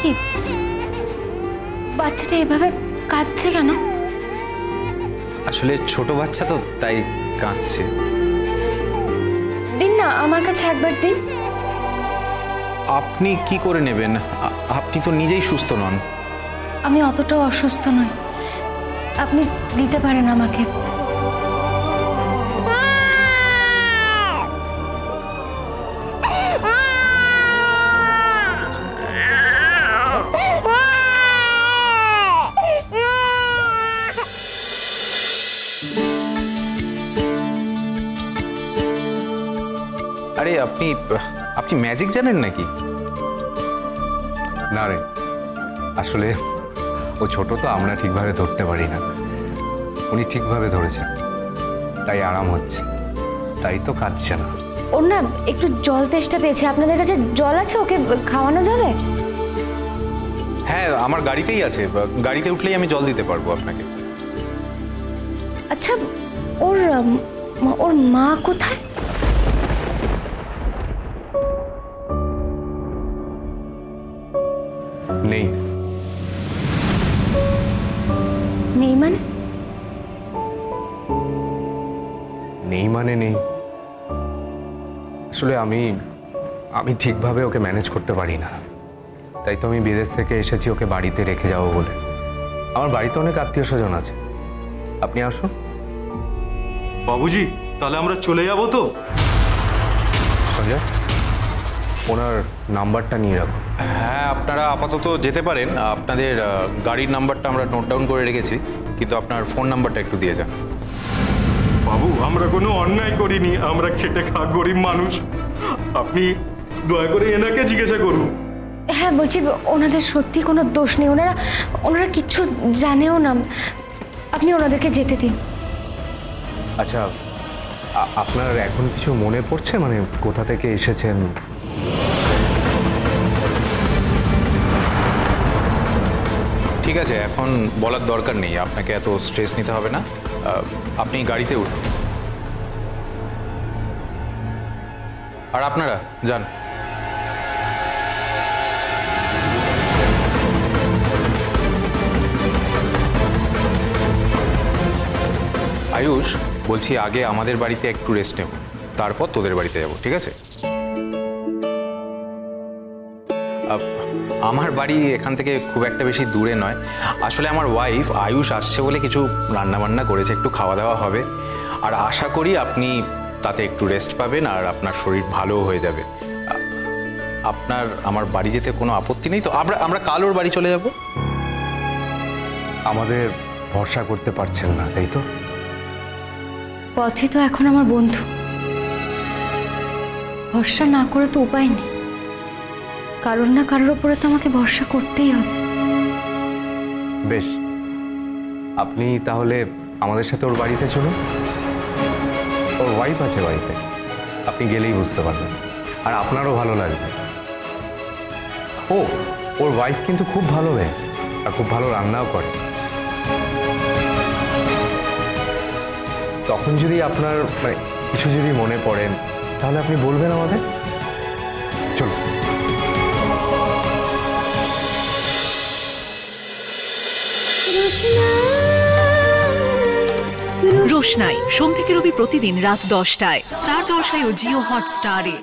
কি বাচ্চাটা এভাবে কাঁদছে কেন? আসলে ছোট বাচ্চা তো, তাই কাঁদছে। দিন না, আমার কাছে একবার দিন। আপনি কি করে নেবেন? আপনি তো নিজেই সুস্থ নন। আমি অতটাও অসুস্থ নই, আপনি দিতে পারেন আমাকে। আরে আপনি আপনি ম্যাজিক জানেন নাকি? না রে, আসলে ও ছোট তো, আমরা ঠিকভাবে ধরতে পারি না। উনি ঠিকভাবে ধরেছেন, তাই আরাম হচ্ছে, তাই তো কাঁদছে না। ওর না একটু জল তেষ্টা পেয়েছে, আপনাদের কাছে জল আছে? ওকে খাওয়ানো যাবে? হ্যাঁ, আমার গাড়িতেই আছে, গাড়িতে উঠলেই আমি জল দিতে পারবো আপনাকে। আচ্ছা, ওর ওর মা কোথায়? নেই। নেই মানে? নেই মানে নেই। আসলে আমি ঠিকভাবে ওকে ম্যানেজ করতে পারি না, তাই তো আমি বিদেশ থেকে এসেছি ওকে বাড়িতে রেখে যাবো বলে। আমার বাড়িতে অনেক আত্মীয় স্বজন আছে, আপনি আসুন। বাবুজি, তাহলে আমরা চলে যাব তো? সঞ্জয়, ওনার নাম্বারটা নিয়ে রাখুন। হ্যাঁ, আপনারা আপাতত যেতে পারেন। আপনাদের গাড়ির নাম্বারটা আমরা নোট ডাউন করে রেখেছি, কিন্তু আপনার ফোন নাম্বারটা একটু দিয়ে যান। বাবু, আমরা কোনো অন্যায় করিনি, আমরা খেটে খা গরিব মানুষ। আপনি দয়া করে এনাকে জিজ্ঞাসা করুন। হ্যাঁ বলছি, ওনাদের সত্যি কোনো দোষ নেই, ওনারা কিচ্ছু জানেও না। আপনি ওনাদেরকে যেতে দিন। আচ্ছা, আপনার এখন কিছু মনে পড়ছে, মানে কোথা থেকে এসেছেন? ঠিক আছে, এখন বলার দরকার নেই, আপনাকে এত স্ট্রেস নিতে হবে না। আপনি গাড়িতে উঠুন, আর আপনারা যান। আয়ুষ, বলছি আগে আমাদের বাড়িতে একটু রেস্ট নেব, তারপর তোদের বাড়িতে যাব, ঠিক আছে? আমার বাড়ি এখান থেকে খুব একটা বেশি দূরে নয়। আসলে আমার ওয়াইফ আয়ুষ আসছে বলে কিছু রান্নাবান্না করেছে, একটু খাওয়া দাওয়া হবে। আর আশা করি আপনি তাতে একটু রেস্ট পাবেন আর আপনার শরীর ভালোও হয়ে যাবে। আপনার আমার বাড়ি যেতে কোনো আপত্তি নেই তো? আমরা কাল ওর বাড়ি চলে যাব। আমাদের ভরসা করতে পারছেন না, তাই তো? পথে তো এখন আমার বন্ধু, ভরসা না করে তো উপায় নেই। কারোর না কারোর উপরে তো আমাকে ভরসা করতেই হবে। বেশ, আপনি তাহলে আমাদের সাথে ওর বাড়িতে চলুন। ওর ওয়াইফ আছে বাড়িতে, আপনি গেলেই বুঝতে পারবেন, আর আপনারও ভালো লাগবে। ওর ওয়াইফ কিন্তু খুব ভালো মেয়ে, আর খুব ভালো রান্নাও করে। তখন যদি আপনার কিছু যদি মনে পড়েন, তাহলে আপনি বলবেন আমাদের। চলুন। রোশনাই সোম থেকে রবি প্রতিদিন রাত 10টায় স্টার জলসায় ও জিও হটস্টারে।